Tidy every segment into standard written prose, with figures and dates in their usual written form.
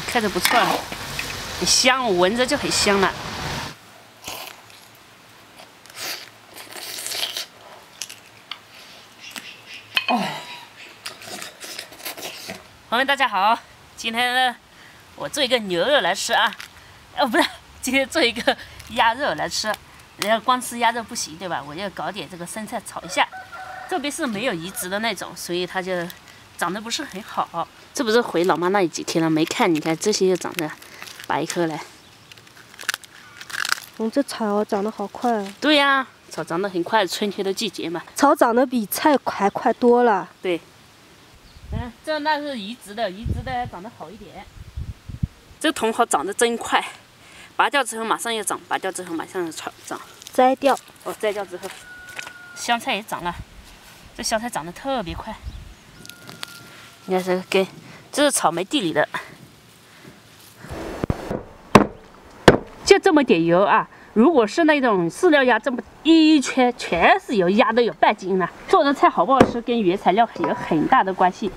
看着不错，很香，闻着就很香了。哦，朋友们大家好，今天呢，我做一个牛肉来吃啊，不是，今天做一个鸭肉来吃。人家光吃鸭肉不行，对吧？我要搞点这个生菜炒一下，特别是没有移植的那种，所以它就长得不是很好。这不是回老妈那里几天了，没看，你看这些又长得白一颗来。这草长得好快啊！对呀，草长得很快，春天的季节嘛。草长得比菜还快多了。对。这那是移植的，移植的还长得好一点。这茼蒿长得真快。拔掉之后马上要长，拔掉之后马上要长。摘掉。哦，摘掉之后，香菜也长了。这香菜长得特别快。你看这个根，这是草莓地里的。就这么点油啊！如果是那种饲料鸭，这么一圈全是油，鸭都有半斤了。做的菜好不好吃，跟原材料有很大的关系。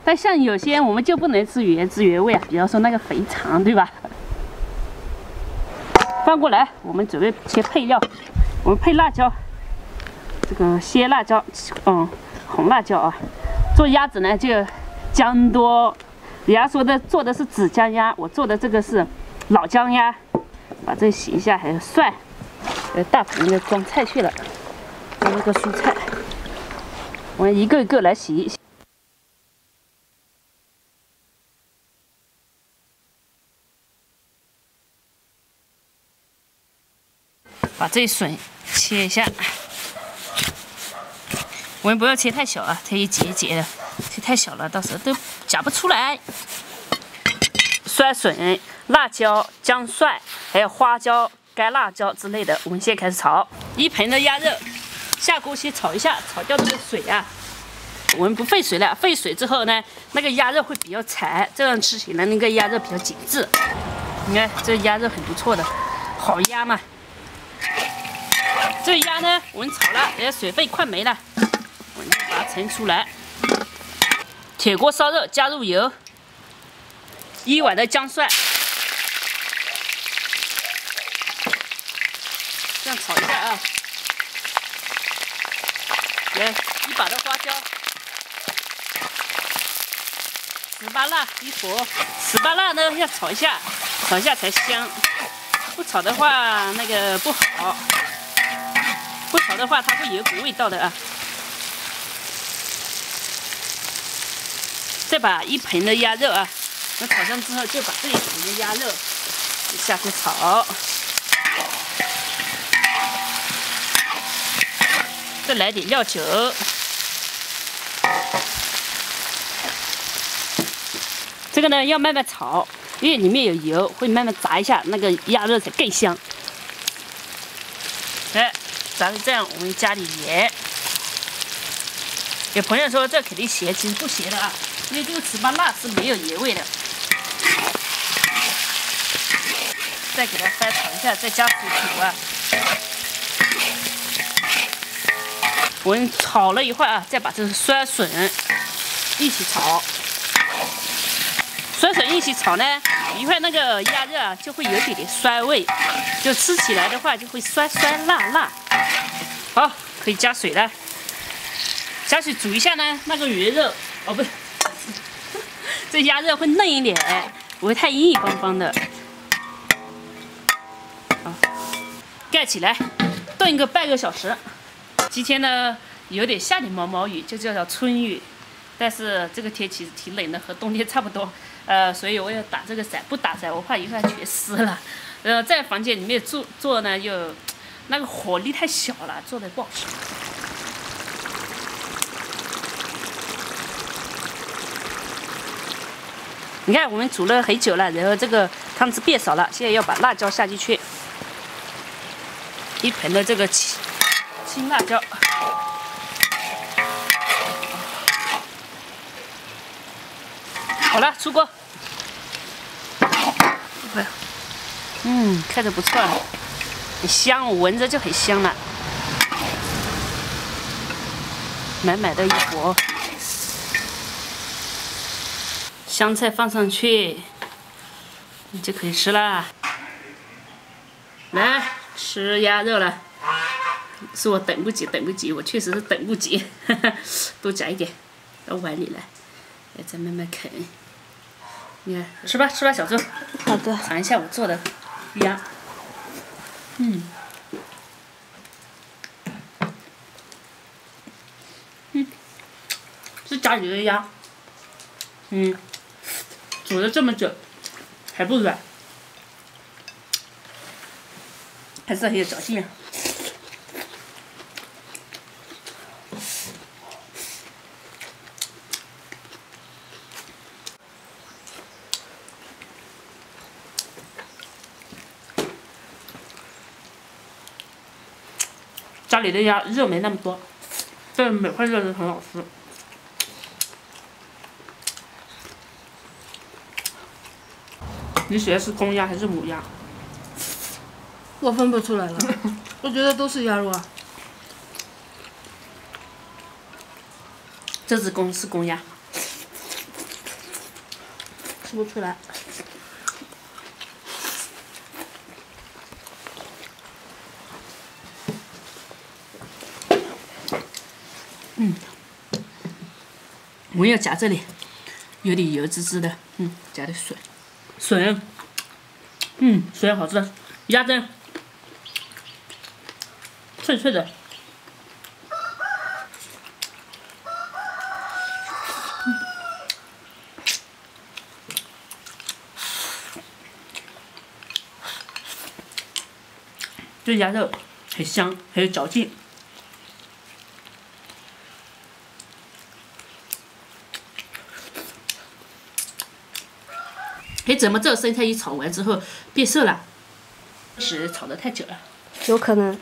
但像有些我们就不能吃原汁原味啊，比方说那个肥肠，对吧？翻过来，我们准备切配料。我们配辣椒，这个鲜辣椒，红辣椒啊。做鸭子呢，就姜多。人家说的做的是紫姜鸭，我做的这个是老姜鸭。把这洗一下，还有蒜，大盆的装菜去了，装那个蔬菜，我们一个一个来洗。把这笋切一下，我们不要切太小啊，它一节一节的，切太小了，到时候都夹不出来。酸笋、辣椒、姜蒜，还有花椒、干辣椒之类的，我们现在开始炒。一盆的鸭肉，下锅先炒一下，炒掉这个水啊。我们不沸水了，沸水之后呢，那个鸭肉会比较柴，这样吃起来那个鸭肉比较紧致。你看这鸭肉很不错的，好鸭嘛。这鸭呢，我们炒了，水分快没了，我们把它盛出来。铁锅烧肉，加入油，1碗的姜蒜，这样炒一下啊。来1把的花椒，18辣1坨，18辣呢要炒一下，炒一下才香，不炒的话那个不好。不炒的话，它会有股味道的啊。再把一盆的鸭肉啊，那炒上之后，就把这一盆的鸭肉下锅炒。再来点料酒，这个呢要慢慢炒，因为里面有油，会慢慢炸一下，那个鸭肉才更香。来。炸成这样，我们加点盐。有朋友说这肯定咸，其实不咸的啊，因为这个18辣是没有盐味的。再给它翻炒一下，再加水煮啊。我们炒了一会儿啊，再把这个酸笋一起炒。酸笋一起炒呢，一会儿那个鸭肉啊就会有点点酸味，就吃起来的话就会酸酸辣辣。好，可以加水了。加水煮一下呢，那个鱼肉哦不是，这鸭肉会嫩一点，不会太硬邦邦的。好，盖起来，炖个半个小时。今天呢有点下点毛毛雨，就叫春雨，但是这个天气挺冷的，和冬天差不多。所以我要打这个伞，不打伞我怕一会儿全湿了。在房间里面做呢又。那个火力太小了，做的不好吃。你看，我们煮了很久了，然后这个汤汁变少了，现在要把辣椒下进去，一盆的这个青辣椒。好了，出锅。看着不错。很香，闻着就很香了。满满的一锅，香香菜放上去，你就可以吃啦。来吃鸭肉了，是我等不及，我确实是等不及，多夹一点到碗里来，再慢慢啃。你看，吃吧，小周。好的。尝一下我做的鸭。是家里的鸭。煮了这么久还不软，还是很有嚼劲啊。家里的鸭肉没那么多，但是每块肉都很好吃。你喜欢吃公鸭还是母鸭？我分不出来了，我觉得都是鸭肉啊。这只公是公鸭，吃不出来。我要夹这里，有点油滋滋的，夹点笋，笋好吃，鸭胗，脆脆的，这鸭肉很香，很有嚼劲。哎，怎么这个生菜一炒完之后变色了？是炒得太久了。有可能。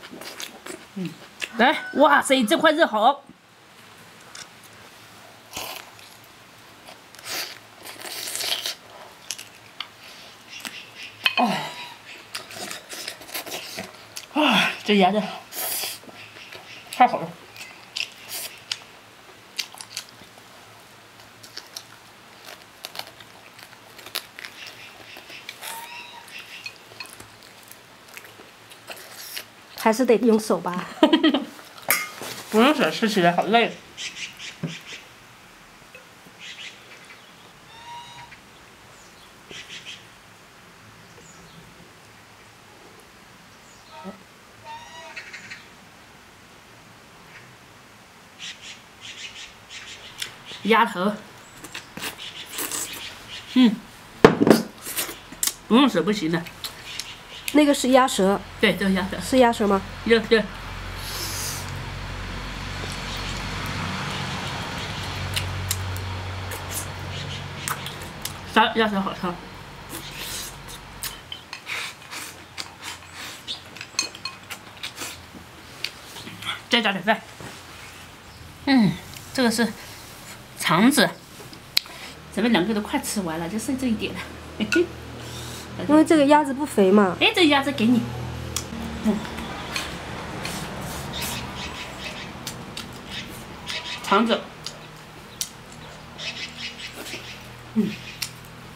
来，哇塞，这块肉好。这鸭肉太好了。还是得用手吧。不用手吃起来好累。鸭头，不用手不行的。那个是鸭舌。对，这是鸭舌。是鸭舌吗？对。鸭舌好吃。再加点饭。这个是肠子，咱们两个都快吃完了，就剩这一点了。因为这个鸭子不肥嘛。哎，这鸭子给你。肠子。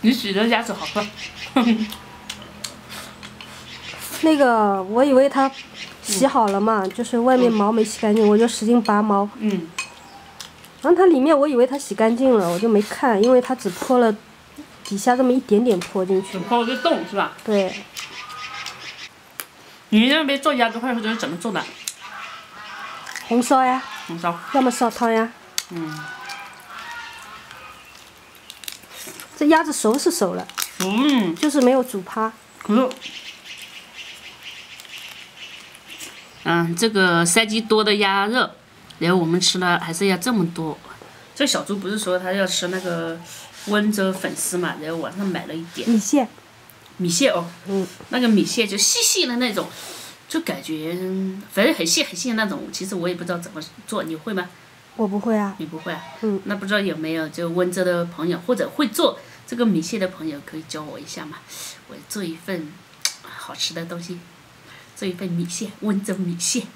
你洗的鸭子好喝。那个，我以为它洗好了嘛，就是外面毛没洗干净，我就使劲拔毛。然后它里面我以为它洗干净了，我就没看，因为它只泼了底下这么一点点泼进去。只泼了个洞是吧？对。你那边做鸭子饭是怎么做的？红烧呀。红烧。要么烧汤呀。这鸭子熟是熟了。就是没有煮趴。这个3斤多的鸭肉，然后我们吃了还是要这么多。这小猪不是说他要吃那个温州粉丝嘛，然后网上买了一点米线哦。那个米线就细细的那种，就感觉反正很细很细的那种。其实我也不知道怎么做，你会吗？我不会啊。你不会啊？那不知道有没有就温州的朋友或者会做这个米线的朋友可以教我一下嘛？我做一份好吃的东西。做一份米线，温州米线。